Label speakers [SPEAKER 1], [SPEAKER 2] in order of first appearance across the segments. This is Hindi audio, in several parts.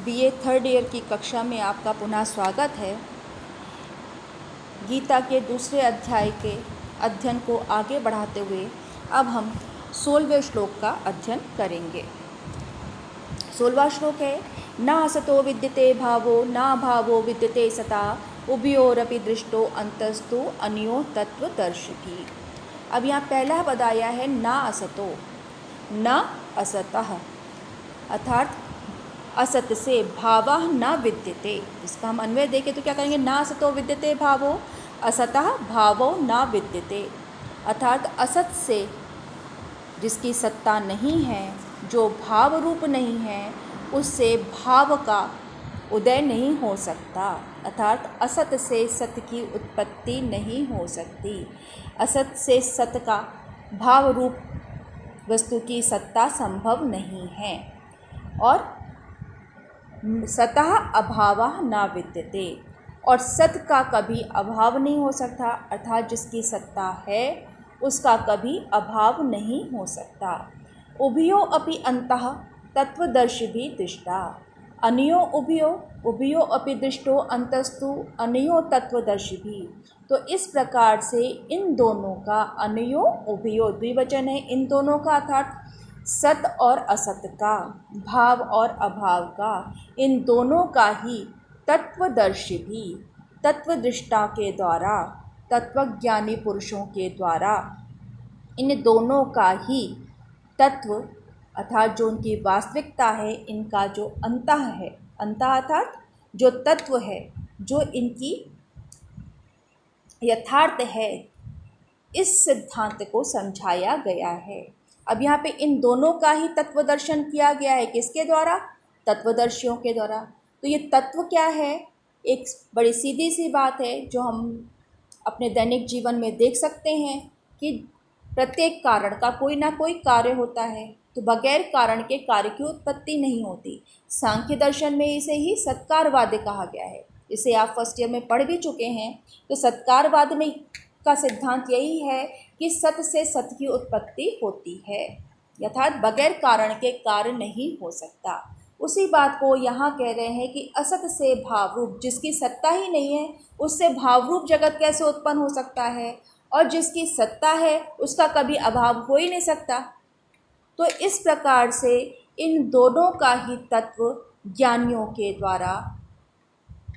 [SPEAKER 1] बीए थर्ड ईयर की कक्षा में आपका पुनः स्वागत है। गीता के दूसरे अध्याय के अध्ययन को आगे बढ़ाते हुए अब हम 16वें श्लोक का अध्ययन करेंगे। 16वां श्लोक है, न असतो विद्यते भावो न भावो विद्यते सता उभयोरपि दृष्टो अंतस्तु अन्यो तत्वदर्शिभिः। अब यहाँ पहला पद आया है न असतो, न असतः, अर्थात असत से भावः न विद्यते। इसका हम अन्वय देखें तो क्या करेंगे, न असतो विद्यते भावो असतः भावो न विद्यते, अर्थात असत से जिसकी सत्ता नहीं है, जो भाव रूप नहीं है, उससे भाव का उदय नहीं हो सकता, अर्थात असत से सत की उत्पत्ति नहीं हो सकती। असत से सत का भाव रूप वस्तु की सत्ता संभव नहीं है और सतः अभावः न विद्यते, और सत का कभी अभाव नहीं हो सकता, अर्थात जिसकी सत्ता है उसका कभी अभाव नहीं हो सकता। उभयो अपि अन्तः तत्वदर्शिभिः दृष्टा अन्यो उभयो अपि दृष्टो अंतस्तु अन्यो तत्वदर्शिभिः। तो इस प्रकार से इन दोनों का, अन्यो उभयो द्विवचन है, इन दोनों का अर्थात सत और असत का, भाव और अभाव का, इन दोनों का ही तत्वदर्शी भी, तत्वदृष्टा के द्वारा, तत्वज्ञानी पुरुषों के द्वारा इन दोनों का ही तत्व अर्थात जो उनकी वास्तविकता है, इनका जो अंतः है, अंतः अर्थात जो तत्व है, जो इनकी यथार्थ है, इस सिद्धांत को समझाया गया है। अब यहाँ पे इन दोनों का ही तत्व दर्शन किया गया है, किसके द्वारा? तत्वदर्शियों के द्वारा। तो ये तत्व क्या है? एक बड़ी सीधी सी बात है जो हम अपने दैनिक जीवन में देख सकते हैं कि प्रत्येक कारण का कोई ना कोई कार्य होता है, तो बगैर कारण के कार्य की उत्पत्ति नहीं होती। सांख्य दर्शन में इसे ही सत्कारवाद कहा गया है, इसे आप फर्स्ट ईयर में पढ़ भी चुके हैं। तो सत्कारवाद में का सिद्धांत यही है कि सत से सत की उत्पत्ति होती है, अर्थात बगैर कारण के कार्य नहीं हो सकता। उसी बात को यहाँ कह रहे हैं कि असत से भाव रूप, जिसकी सत्ता ही नहीं है, उससे भाव रूप जगत कैसे उत्पन्न हो सकता है, और जिसकी सत्ता है उसका कभी अभाव हो ही नहीं सकता। तो इस प्रकार से इन दोनों का ही तत्व ज्ञानियों के द्वारा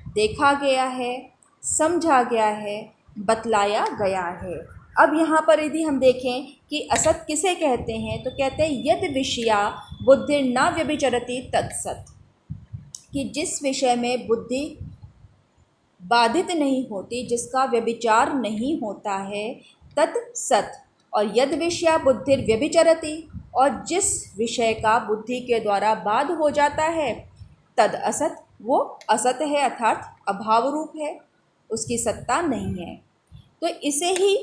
[SPEAKER 1] देखा गया है, समझा गया है, बतलाया गया है। अब यहाँ पर यदि हम देखें कि असत किसे कहते हैं, तो कहते हैं यद विषया बुद्धि न व्यभिचरति तत्सत, कि जिस विषय में बुद्धि बाधित नहीं होती, जिसका व्यभिचार नहीं होता है, तत्सत। और यद विषया बुद्धि व्यभिचरति, और जिस विषय का बुद्धि के द्वारा बाध हो जाता है, तद असत, वो असत है, अर्थात अभाव रूप है, उसकी सत्ता नहीं है। तो इसे ही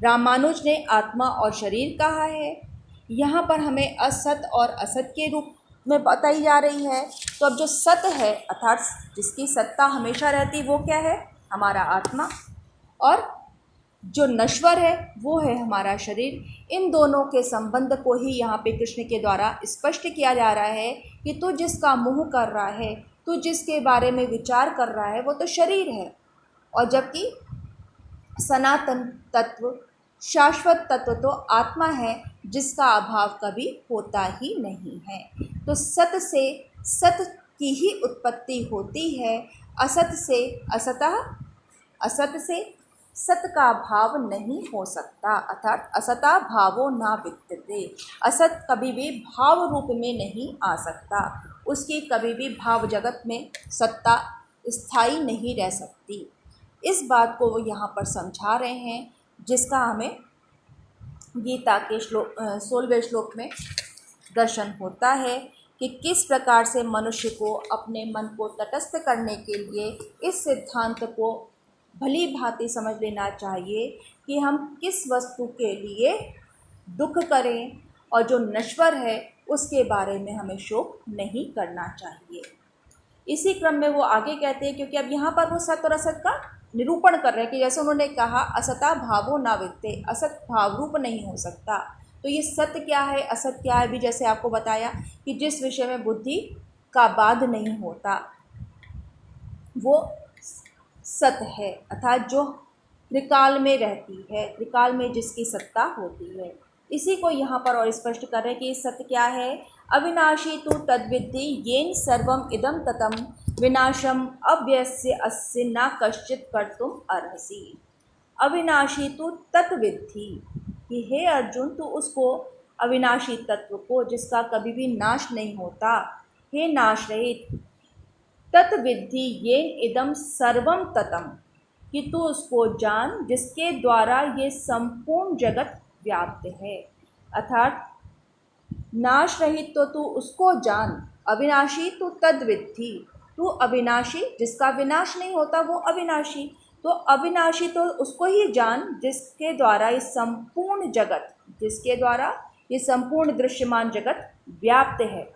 [SPEAKER 1] रामानुज ने आत्मा और शरीर कहा है। यहाँ पर हमें असत और असत के रूप में बताई जा रही है। तो अब जो सत है, अर्थात जिसकी सत्ता हमेशा रहती, वो क्या है? हमारा आत्मा। और जो नश्वर है वो है हमारा शरीर। इन दोनों के संबंध को ही यहाँ पे कृष्ण के द्वारा स्पष्ट किया जा रहा है कि तू जिसका मोह कर रहा है, तू जिसके बारे में विचार कर रहा है, वो तो शरीर है, और जबकि सनातन तत्व, शाश्वत तत्व तो आत्मा है, जिसका अभाव कभी होता ही नहीं है। तो सत से सत की ही उत्पत्ति होती है, असत से असतः, असत से सत का भाव नहीं हो सकता, अर्थात असता भावो न विद्यते। असत कभी भी भाव रूप में नहीं आ सकता, उसकी कभी भी भाव जगत में सत्ता स्थायी नहीं रह सकती। इस बात को वो यहाँ पर समझा रहे हैं, जिसका हमें गीता के 16वें श्लोक में दर्शन होता है कि किस प्रकार से मनुष्य को अपने मन को तटस्थ करने के लिए इस सिद्धांत को भली भांति समझ लेना चाहिए कि हम किस वस्तु के लिए दुख करें, और जो नश्वर है उसके बारे में हमें शोक नहीं करना चाहिए। इसी क्रम में वो आगे कहते हैं, क्योंकि अब यहाँ पर वो सत और असत का निरूपण कर रहे हैं कि जैसे उन्होंने कहा असता भावो न विद्यते, असत भाव रूप नहीं हो सकता। तो ये सत्य क्या है, असत क्या है, भी जैसे आपको बताया कि जिस विषय में बुद्धि का बाद नहीं होता, वो सत है, अर्थात जो त्रिकाल में रहती है, त्रिकाल में जिसकी सत्ता होती है। इसी को यहाँ पर और स्पष्ट कर रहे हैं कि सत्य क्या है। अविनाशी तु तद्विद्धि येन सर्वम इदम ततम विनाशम अव्यस्य अस्य न कश्चित कर्तुम अर्हसि। अविनाशी तु तत्विद्धि, कि हे अर्जुन तू उसको, अविनाशी तत्व को जिसका कभी भी नाश नहीं होता, हे नाश रहित, तत्विद्धि येन इदम सर्वम ततम, कि तू उसको जान जिसके द्वारा ये संपूर्ण जगत व्याप्त है। अर्थात नाश रहित तो तू उसको जान, अविनाशी तो तद्विद्धि, तू अविनाशी जिसका विनाश नहीं होता वो अविनाशी, तो अविनाशी तो उसको ही जान जिसके द्वारा ये संपूर्ण जगत, जिसके द्वारा ये संपूर्ण दृश्यमान जगत व्याप्त है।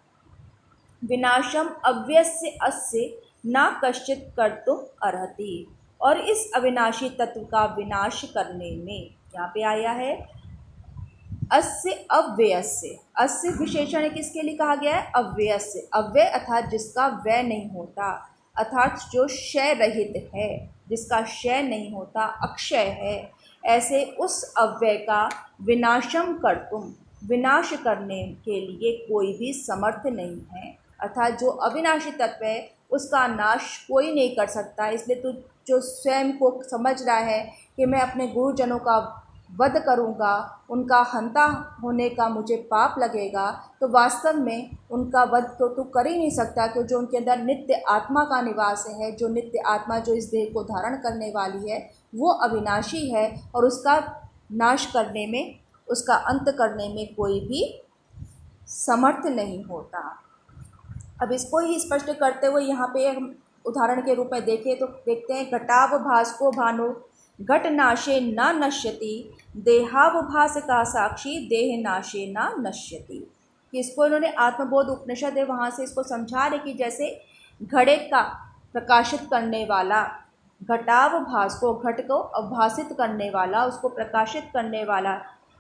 [SPEAKER 1] विनाशम अव्यस्य अस्य न कश्चित कर्तुम अर्हति, और इस अविनाशी तत्व का विनाश करने में, यहाँ पे आया है अस्य अव्ययस्य, अस्य विशेषण किसके लिए कहा गया है, अव्ययस्य, अव्यय अर्थात जिसका व्यय नहीं होता, अर्थात जो क्षय रहित है, जिसका क्षय नहीं होता, अक्षय है, ऐसे उस अव्यय का विनाशम कर्तुम, विनाश करने के लिए कोई भी समर्थ नहीं है। अर्थात जो अविनाशी तत्व है उसका नाश कोई नहीं कर सकता। इसलिए तो जो स्वयं को समझ रहा है कि मैं अपने गुरुजनों का वध करूंगा, उनका हंता होने का मुझे पाप लगेगा, तो वास्तव में उनका वध तो तू कर ही नहीं सकता, क्योंकि जो उनके अंदर नित्य आत्मा का निवास है, जो नित्य आत्मा जो इस देह को धारण करने वाली है, वो अविनाशी है और उसका नाश करने में, उसका अंत करने में कोई भी समर्थ नहीं होता। अब इसको ही स्पष्ट करते हुए यहाँ पे हम उदाहरण के रूप में देखें तो देखते हैं, घटाव भास को भानु घट नाशे न नश्यति, देहावभास का साक्षी देह नाशे न नश्यति। इसको इन्होंने आत्मबोध उपनिषद है वहाँ से इसको समझा रहे कि जैसे घड़े का प्रकाशित करने वाला, घटावभास को, घट को अभासित करने वाला, उसको प्रकाशित करने वाला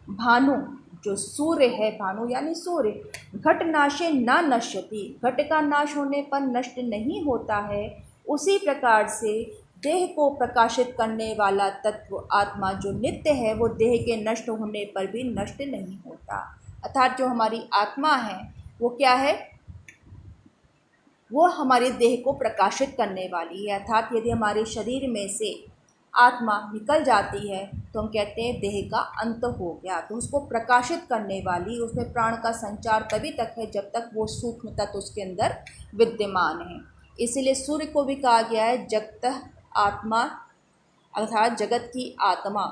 [SPEAKER 1] भानु जो सूर्य है, भानु यानी सूर्य, घट नाशे न नश्यति, घट का नाश होने पर नष्ट नहीं होता है, उसी प्रकार से देह को प्रकाशित करने वाला तत्व आत्मा जो नित्य है वो देह के नष्ट होने पर भी नष्ट नहीं होता। अर्थात जो हमारी आत्मा है वो क्या है, वो हमारे देह को प्रकाशित करने वाली है। अर्थात यदि हमारे शरीर में से आत्मा निकल जाती है तो हम कहते हैं देह का अंत हो गया। तो उसको प्रकाशित करने वाली, उसमें प्राण का संचार तभी तक है जब तक वो सूक्ष्म तत्व उसके अंदर विद्यमान है। इसीलिए सूर्य को भी कहा गया है जगतः आत्मा, अर्थात जगत की आत्मा,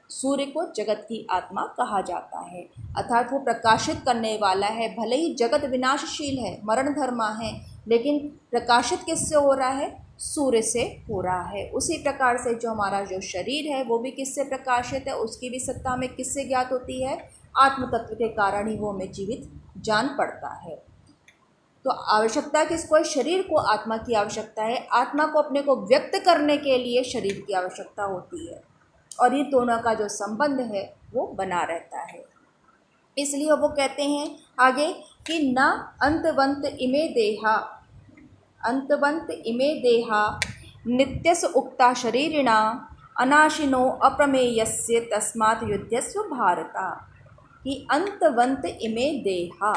[SPEAKER 1] सूर्य को जगत की आत्मा कहा जाता है। अर्थात वो प्रकाशित करने वाला है। भले ही जगत विनाशशील है, मरण धर्मा है, लेकिन प्रकाशित किससे हो रहा है, सूर्य से हो रहा है। उसी प्रकार से जो हमारा जो शरीर है वो भी किससे प्रकाशित है, उसकी भी सत्ता में किससे ज्ञात होती है, आत्म तत्व के कारण ही वो हमें जीवित जान पड़ता है। तो आवश्यकता किसको है, शरीर को आत्मा की आवश्यकता है। आत्मा को अपने को व्यक्त करने के लिए शरीर की आवश्यकता होती है, और ये दोनों का जो संबंध है वो बना रहता है। इसलिए वो कहते हैं आगे कि न अंतवंत इमे देहा, अंतवंत इमे देहा नित्यस उक्ता शरीरिणा अनाशिनो अप्रमेयस्य तस्मात् युध्यस्व भारता। कि अंतवंत इमे देहा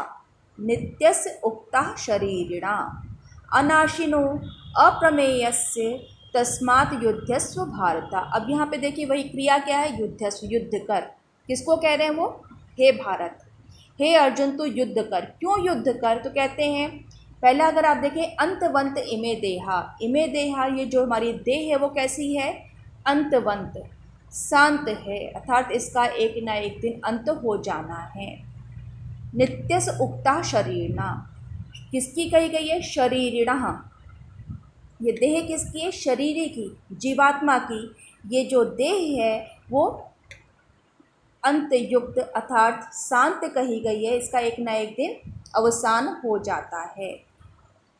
[SPEAKER 1] नित्यस उक्ता शरीरिणा अनाशिनो अप्रमेयस्य तस्मात् युद्धस्व भारता। अब यहाँ पे देखिए वही क्रिया क्या है, युद्धस्व, युद्ध कर। किसको कह रहे हैं वो, हे भारत, हे अर्जुन तू युद्ध कर। क्यों युद्ध कर, तो कहते हैं पहला अगर आप देखें अंतवंत इमे देहा, इमे देहा ये जो हमारी देह है वो कैसी है, अंतवंत, शांत है, अर्थात इसका एक ना एक दिन अंत हो जाना है। नित्यस उक्ता शरीरना, किसकी कही गई है, शरीरिणः, ये देह किसकी है, शरीरी की, जीवात्मा की। ये जो देह है वो अंत युक्त अर्थात शांत कही गई है, इसका एक ना एक दिन अवसान हो जाता है।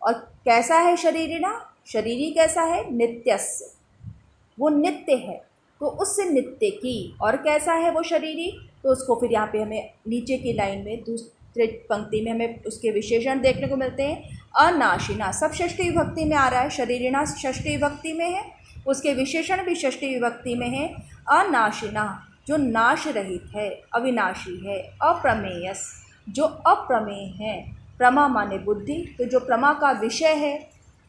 [SPEAKER 1] और कैसा है शरीरिणा, शरीरी कैसा है, नित्यस्य, वो नित्य है, तो उससे नित्य की। और कैसा है वो शरीरी, तो उसको फिर यहाँ पे हमें नीचे की लाइन में तृतीय पंक्ति में हमें उसके विशेषण देखने को मिलते हैं। अनाशिना सब षष्ठी विभक्ति में आ रहा है, शरीरिणा षष्ठी विभक्ति में है, उसके विशेषण भी षष्ठी विभक्ति में है। अनाशिना जो नाश रहित है, अविनाशी है। अप्रमेयस जो अप्रमेय है, प्रमा माने बुद्धि, तो जो प्रमा का विषय है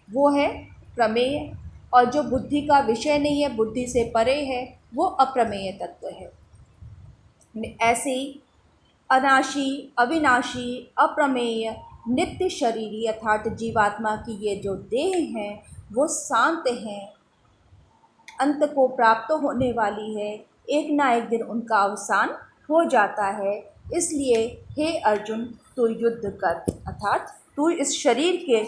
[SPEAKER 1] वो है प्रमेय, और जो बुद्धि का विषय नहीं है, बुद्धि से परे है, वो अप्रमेय तत्व है। ऐसे ही अनाशी, अविनाशी, अप्रमेय, नित्य शरीरी अर्थात जीवात्मा की ये जो देह हैं वो शांत हैं, अंत को प्राप्त होने वाली है, एक ना एक दिन उनका अवसान हो जाता है। इसलिए हे अर्जुन तू युद्ध कर, अर्थात तू इस शरीर के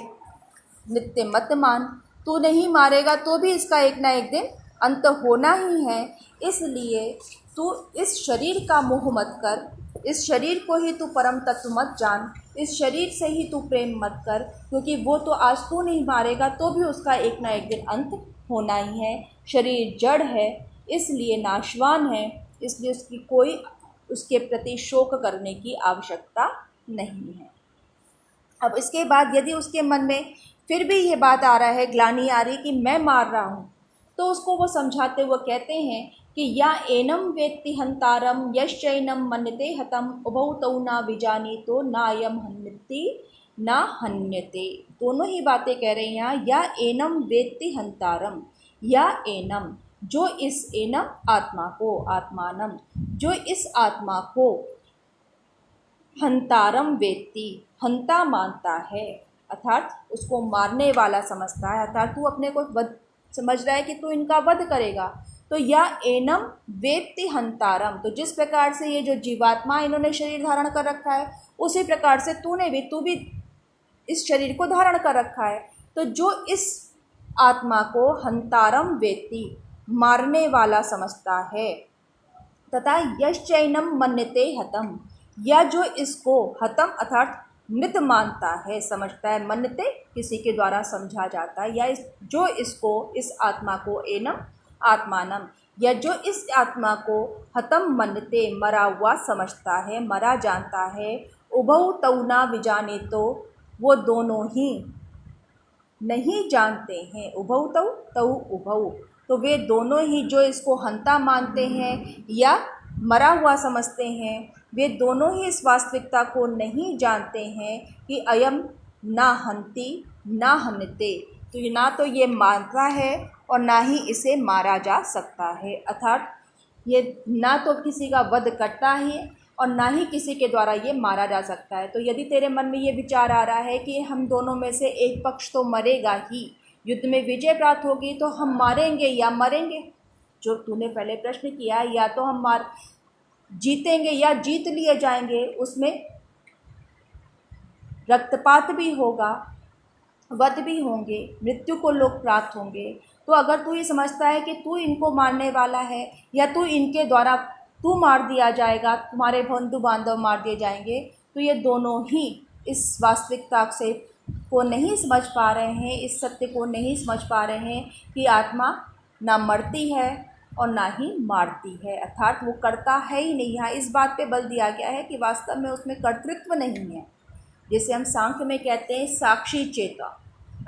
[SPEAKER 1] नित्य मत मान, तू नहीं मारेगा तो भी इसका एक ना एक दिन अंत होना ही है। इसलिए तू इस शरीर का मोह मत कर, इस शरीर को ही तू परम तत्व मत जान, इस शरीर से ही तू प्रेम मत कर, क्योंकि वो तो आज तू नहीं मारेगा तो भी उसका एक ना एक दिन अंत होना ही है। शरीर जड़ है, इसलिए नाशवान है, इसलिए उसके प्रति शोक करने की आवश्यकता नहीं है। अब इसके बाद यदि उसके मन में फिर भी ये बात आ रहा है, ग्लानि आ रही कि मैं मार रहा हूँ, तो उसको वो समझाते हुए कहते हैं कि या एनम वेत्ति हंतारम यश्चैनम मन्यते हतम उभौ तौ न विजानीतो नायम हन्यति न हन्यते। दोनों ही बातें कह रहे हैं यहाँ। या एनम वेत्ति हंतारम, या एनम जो इस एनम आत्मा को, आत्मानम जो इस आत्मा को, हंतारम वेत्ति हंता मानता है, अर्थात उसको मारने वाला समझता है, अर्थात तू अपने को वध समझ रहा है कि तू इनका वध करेगा। तो या एनम वेत्ति हंतारम, तो जिस प्रकार से ये जो जीवात्मा इन्होंने शरीर धारण कर रखा है, उसी प्रकार से तू भी इस शरीर को धारण कर रखा है। तो जो इस आत्मा को हंतारम वेत्ति मारने वाला समझता है, तथा यश्चैनम मन्यते हतम, या जो इसको हतम अर्थात मृत मानता है, समझता है, मन्यते किसी के द्वारा समझा जाता है, या जो इसको इस आत्मा को एनम आत्मानम, या जो इस आत्मा को हतम मन्यते मरा हुआ समझता है, मरा जानता है, उभौ तौ न विजाने तो वो दोनों ही नहीं जानते हैं, उभौ तौ तौ उभौ, तो वे दोनों ही जो इसको हंता मानते हैं या मरा हुआ समझते हैं, वे दोनों ही इस वास्तविकता को नहीं जानते हैं कि अयम ना हंति ना हन्यते, तो ये ना तो ये मारता है और ना ही इसे मारा जा सकता है, अर्थात ये ना तो किसी का वध करता है और ना ही किसी के द्वारा ये मारा जा सकता है। तो यदि तेरे मन में ये विचार आ रहा है कि हम दोनों में से एक पक्ष तो मरेगा ही, युद्ध में विजय प्राप्त होगी तो हम मारेंगे या मरेंगे, जो तूने पहले प्रश्न किया, या तो हम जीतेंगे या जीत लिए जाएंगे, उसमें रक्तपात भी होगा, वध भी होंगे, मृत्यु को लोग प्राप्त होंगे। तो अगर तू ये समझता है कि तू इनको मारने वाला है या तू इनके द्वारा तू मार दिया जाएगा, तुम्हारे बंधु बांधव मार दिए जाएंगे, तो ये दोनों ही इस वास्तविकता से को नहीं समझ पा रहे हैं, इस सत्य को नहीं समझ पा रहे हैं कि आत्मा ना मरती है और ना ही मारती है, अर्थात वो करता है ही नहीं। यहाँ इस बात पे बल दिया गया है कि वास्तव में उसमें कर्तृत्व नहीं है, जैसे हम सांख्य में कहते हैं साक्षी चेता,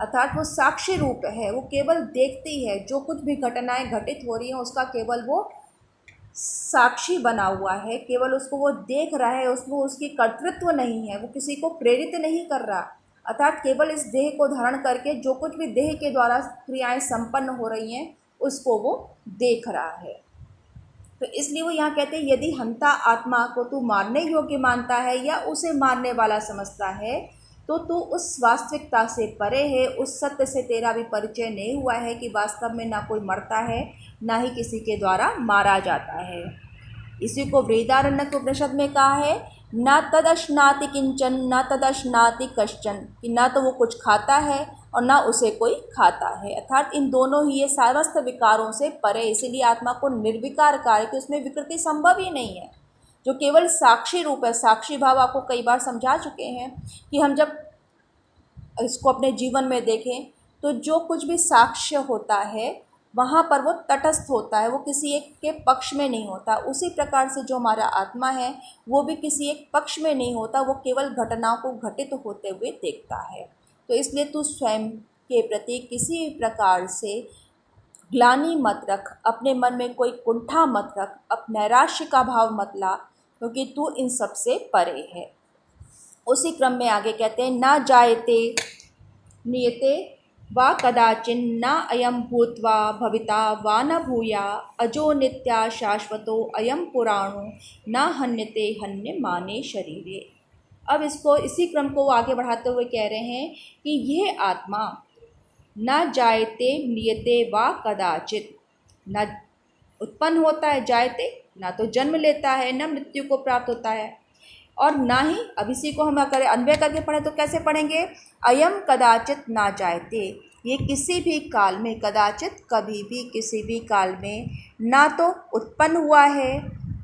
[SPEAKER 1] अर्थात वो साक्षी रूप है, वो केवल देखती है, जो कुछ भी घटनाएं घटित हो रही हैं उसका केवल वो साक्षी बना हुआ है, केवल उसको वो देख रहा है, उसको उसकी कर्तृत्व नहीं है, वो किसी को प्रेरित नहीं कर रहा, अर्थात केवल इस देह को धारण करके जो कुछ भी देह के द्वारा क्रियाएं संपन्न हो रही हैं उसको वो देख रहा है। तो इसलिए वो यहाँ कहते हैं यदि हंता आत्मा को तू मारने योग्य मानता है या उसे मारने वाला समझता है, तो तू उस वास्तविकता से परे है, उस सत्य से तेरा भी परिचय नहीं हुआ है कि वास्तव में ना कोई मरता है ना ही किसी के द्वारा मारा जाता है। इसी को बृहदारण्यक उपनिषद में कहा है, न तदश्नाति किंचन न तदश्नाति कश्चन, कि ना तो वो कुछ खाता है और ना उसे कोई खाता है, अर्थात इन दोनों ही ये समस्त विकारों से परे, इसीलिए आत्मा को निर्विकार कहा है कि उसमें विकृति संभव ही नहीं है, जो केवल साक्षी रूप है। साक्षी भाव आपको कई बार समझा चुके हैं कि हम जब इसको अपने जीवन में देखें तो जो कुछ भी साक्ष्य होता है वहाँ पर वो तटस्थ होता है, वो किसी एक के पक्ष में नहीं होता। उसी प्रकार से जो हमारा आत्मा है वो भी किसी एक पक्ष में नहीं होता, वो केवल घटनाओं को घटित होते हुए देखता है। तो इसलिए तू स्वयं के प्रति किसी भी प्रकार से ग्लानि मत रख, अपने मन में कोई कुंठा मत रख, अब नैराश्य का भाव मत ला, क्योंकि तू इन सब से परे है। उसी क्रम में आगे कहते हैं, ना जायते नियते वा कदाचिन्न अयम भूत्वा भविता वा न भूया अजो नित्या शाश्वतो अयम पुराणो न हन्यते हन्यमाने शरीरे। अब इसको इसी क्रम को आगे बढ़ाते हुए कह रहे हैं कि यह आत्मा न जायते नियते वा कदाचित, न उत्पन्न होता है जायते, ना तो जन्म लेता है, न मृत्यु को प्राप्त होता है, और ना ही, अब इसी को हम अगर अन्वय करके पढ़ें तो कैसे पढ़ेंगे, अयम कदाचित ना जायते, ये किसी भी काल में, कदाचित कभी भी किसी भी काल में ना तो उत्पन्न हुआ है,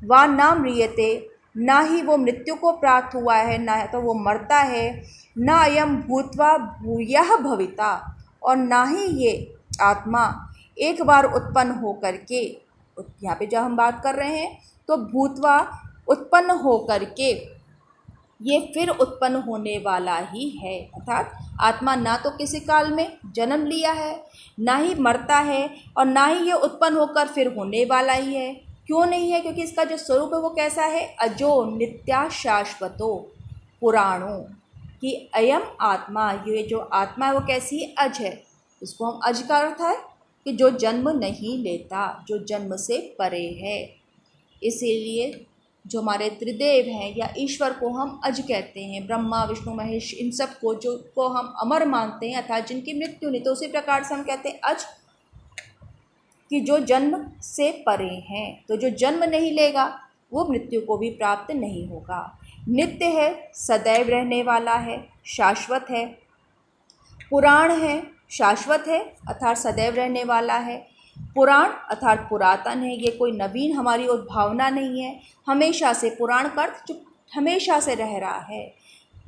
[SPEAKER 1] वा ना म्रियते, ना ही वो मृत्यु को प्राप्त हुआ है, ना तो वो मरता है, ना अयम भूत्वा भूयः भविता, और ना ही ये आत्मा एक बार उत्पन्न हो करके, यहाँ पे जब हम बात कर रहे हैं तो भूतवा उत्पन्न हो करके ये फिर उत्पन्न होने वाला ही है। अर्थात आत्मा ना तो किसी काल में जन्म लिया है, ना ही मरता है, और ना ही ये उत्पन्न होकर फिर होने वाला ही है। क्यों नहीं है? क्योंकि इसका जो स्वरूप है वो कैसा है, अजो नित्या शाश्वतो पुराणो, कि अयम आत्मा, ये जो आत्मा है वो कैसी है, अज है। इसको हम अज का अर्थ है कि जो जन्म नहीं लेता, जो जन्म से परे है। इसीलिए जो हमारे त्रिदेव हैं या ईश्वर को हम अज कहते हैं, ब्रह्मा विष्णु महेश, इन सब को जो को हम अमर मानते हैं, अर्थात जिनकी मृत्यु नहीं, तो उसी प्रकार से हम कहते हैं अज, कि जो जन्म से परे हैं। तो जो जन्म नहीं लेगा वो मृत्यु को भी प्राप्त नहीं होगा। नित्य है, सदैव रहने वाला है, शाश्वत है। पुराण है, शाश्वत है अर्थात सदैव रहने वाला है। पुराण अर्थात पुरातन है, ये कोई नवीन हमारी उद्भावना नहीं है। हमेशा से, पुराण का अर्थ जो हमेशा से रह रहा है।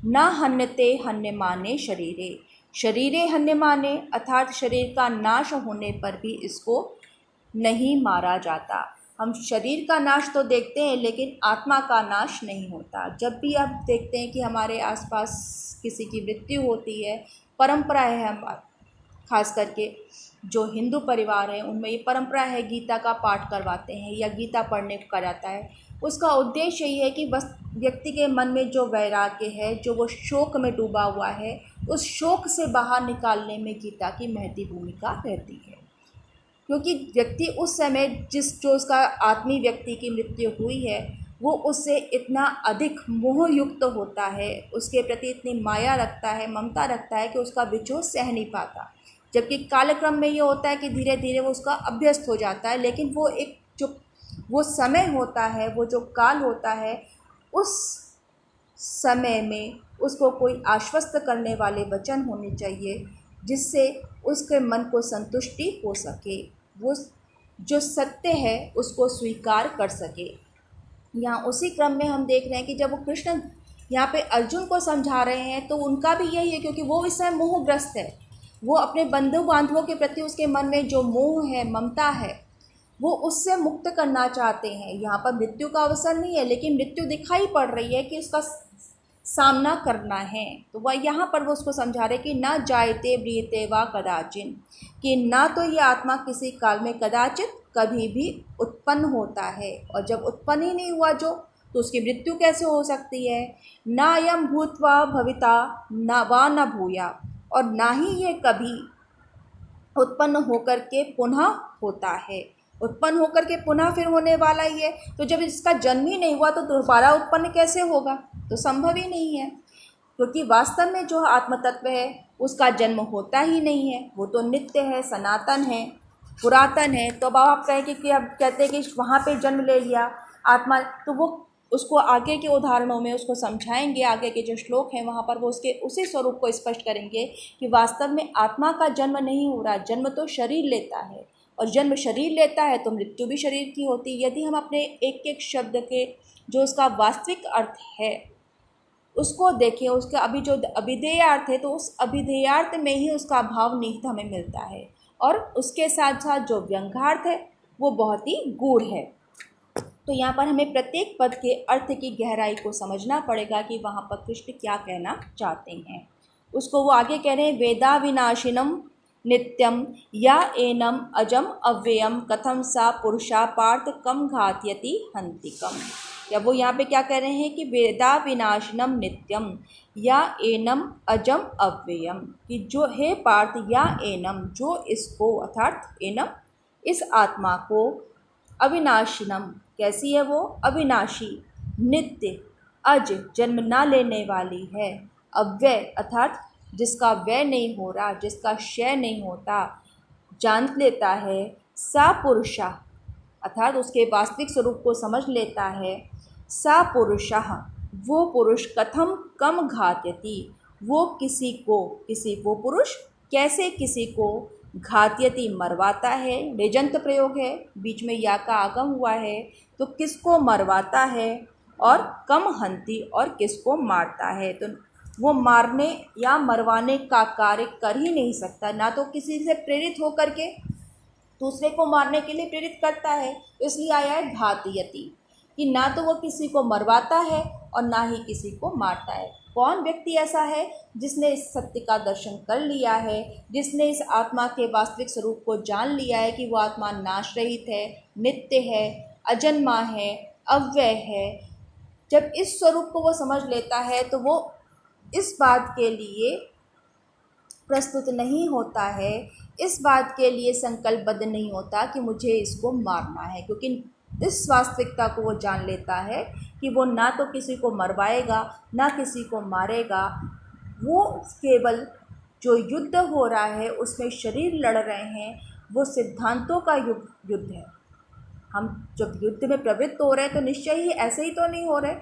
[SPEAKER 1] न हन्यते हन्यमाने शरीरे, शरीरे हन्यमाने अर्थात शरीर का नाश होने पर भी इसको नहीं मारा जाता। हम शरीर का नाश तो देखते हैं लेकिन आत्मा का नाश नहीं होता। जब भी आप देखते हैं कि हमारे आसपास किसी की मृत्यु होती है, परंपरा है, हम खास करके जो हिंदू परिवार हैं उनमें ये परंपरा है, गीता का पाठ करवाते हैं या गीता पढ़ने को कराता है। उसका उद्देश्य यही है कि बस व्यक्ति के मन में जो वैराग्य है, जो वो शोक में डूबा हुआ है, उस शोक से बाहर निकालने में गीता की महती भूमिका रहती है। क्योंकि व्यक्ति उस समय जो उसका आत्मीय व्यक्ति की मृत्यु हुई है, वो उससे इतना अधिक मोहयुक्त होता है, उसके प्रति इतनी माया रखता है, ममता रखता है कि उसका विछोह सह नहीं पाता। जबकि कालक्रम में ये होता है कि धीरे धीरे वो उसका अभ्यस्त हो जाता है, लेकिन वो एक जो वो समय होता है, वो जो काल होता है, उस समय में उसको कोई आश्वस्त करने वाले वचन होने चाहिए जिससे उसके मन को संतुष्टि हो सके, वो जो सत्य है उसको स्वीकार कर सके। यहाँ उसी क्रम में हम देख रहे हैं कि जब वो कृष्ण यहाँ पे अर्जुन को समझा रहे हैं तो उनका भी यही है, क्योंकि वो इस समय मोहग्रस्त है। वो अपने बंधु बांधवों के प्रति उसके मन में जो मोह है, ममता है, वो उससे मुक्त करना चाहते हैं। यहाँ पर मृत्यु का अवसर नहीं है, लेकिन मृत्यु दिखाई पड़ रही है कि उसका सामना करना है। तो वह यहाँ पर वो उसको समझा रहे कि ना जायते ब्रियते वा कदाचिन, कि ना तो ये आत्मा किसी काल में कदाचित कभी भी उत्पन्न होता है, और जब उत्पन्न ही नहीं हुआ जो, तो उसकी मृत्यु कैसे हो सकती है। ना यम भूत्वा भविता न वा न भूया, और ना ही ये कभी उत्पन्न होकर के पुनः होता है। उत्पन्न होकर के पुनः फिर होने वाला ही है, तो जब इसका जन्म ही नहीं हुआ तो दोबारा उत्पन्न कैसे होगा, तो संभव ही नहीं है। क्योंकि वास्तव में जो आत्म तत्व है उसका जन्म होता ही नहीं है, वो तो नित्य है, सनातन है, पुरातन है। तो अब आप कहेंगे कि अब कहते हैं कि वहाँ पे जन्म ले लिया आत्मा, तो वो उसको आगे के उदाहरणों में उसको समझाएंगे, आगे के जो श्लोक हैं वहाँ पर वो उसके उसी स्वरूप को स्पष्ट करेंगे कि वास्तव में आत्मा का जन्म नहीं हो रहा, जन्म तो शरीर लेता है, और जन्म शरीर लेता है तो मृत्यु भी शरीर की होती है। यदि हम अपने एक एक शब्द के जो उसका वास्तविक अर्थ है उसको देखें, उसका अभी जो अभिधेय अर्थ है, तो उस अभिधेयार्थ में ही उसका भाव निहित हमें मिलता है। और उसके साथ साथ जो व्यंग्यार्थ है वो बहुत ही गूढ़ है। तो यहाँ पर हमें प्रत्येक पद के अर्थ की गहराई को समझना पड़ेगा कि वहाँ पर कृष्ण क्या कहना चाहते हैं। उसको वो आगे कह रहे हैं, वेदा विनाशिनम नित्यम या एनम अजम अव्ययम कथम सा पुरुषा पार्थ कम घातयति हंतिकम। या वो यहाँ पे क्या कह रहे हैं कि वेदा विनाशिनम नित्यम या एनम अजम अव्ययम, कि जो है पार्थ या एनम, जो इसको अर्थात एनम इस आत्मा को, अविनाशिनम कैसी है वो, अविनाशी, नित्य, अज जन्म ना लेने वाली है, अव्यय अर्थात जिसका व्यय नहीं हो रहा, जिसका क्षय नहीं होता, जान लेता है, सा पुरुषा अर्थात उसके वास्तविक स्वरूप को समझ लेता है, सा पुरुषः वो पुरुष, कथम कम घातयति वो वो पुरुष कैसे किसी को, घातयति मरवाता है, लेजंत प्रयोग है, बीच में या का आगम हुआ है, तो किसको मरवाता है, और कम हंति और किसको मारता है। तो वो मारने या मरवाने का कार्य कर ही नहीं सकता, ना तो किसी से प्रेरित होकर के दूसरे को मारने के लिए प्रेरित करता है, तो इसलिए आया है घातयति, कि ना तो वो किसी को मरवाता है और ना ही किसी को मारता है। कौन व्यक्ति ऐसा है जिसने इस सत्य का दर्शन कर लिया है, जिसने इस आत्मा के वास्तविक स्वरूप को जान लिया है कि वो आत्मा नाश रहित है, नित्य है, अजन्मा है, अव्यय है। जब इस स्वरूप को वो समझ लेता है तो वो इस बात के लिए प्रस्तुत नहीं होता है, इस बात के लिए संकल्पबद्ध नहीं होता कि मुझे इसको मारना है, क्योंकि इस वास्तविकता को वो जान लेता है कि वो ना तो किसी को मरवाएगा ना किसी को मारेगा। वो केवल जो युद्ध हो रहा है उसमें शरीर लड़ रहे हैं, वो सिद्धांतों का युद्ध है। हम जब युद्ध में प्रवृत्त हो रहे हैं तो निश्चय ही ऐसे ही तो नहीं हो रहे,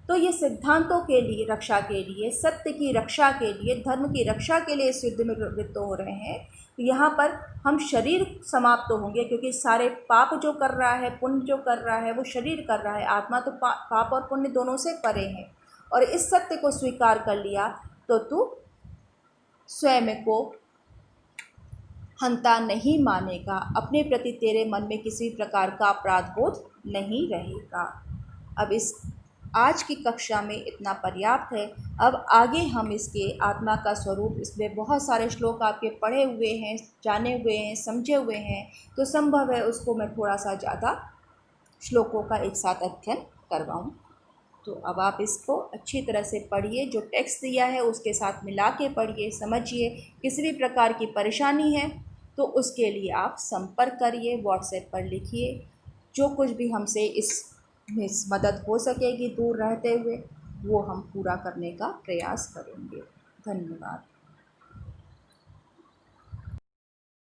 [SPEAKER 1] तो ये सिद्धांतों के लिए रक्षा के लिए, सत्य की रक्षा के लिए, धर्म की रक्षा के लिए इस युद्ध में प्रवृत्त हो रहे हैं। तो यहाँ पर हम शरीर समाप्त होंगे, क्योंकि सारे पाप जो कर रहा है, पुण्य जो कर रहा है, वो शरीर कर रहा है। आत्मा तो पाप और पुण्य दोनों से परे है। और इस सत्य को स्वीकार कर लिया तो तू स्वयं को हंता नहीं मानेगा, अपने प्रति तेरे मन में किसी प्रकार का अपराध बोध नहीं रहेगा। अब इस आज की कक्षा में इतना पर्याप्त है। अब आगे हम इसके आत्मा का स्वरूप, इसमें बहुत सारे श्लोक आपके पढ़े हुए हैं, जाने हुए हैं, समझे हुए हैं, तो संभव है उसको मैं थोड़ा सा ज़्यादा श्लोकों का एक साथ अध्ययन करवाऊँ। तो अब आप इसको अच्छी तरह से पढ़िए, जो टेक्स्ट दिया है उसके साथ मिला के पढ़िए, समझिए। किसी भी प्रकार की परेशानी है तो उसके लिए आप संपर्क करिए, व्हाट्सएप पर लिखिए। जो कुछ भी हमसे इसमें मदद हो सकेगी दूर रहते हुए, वो हम पूरा करने का प्रयास करेंगे। धन्यवाद।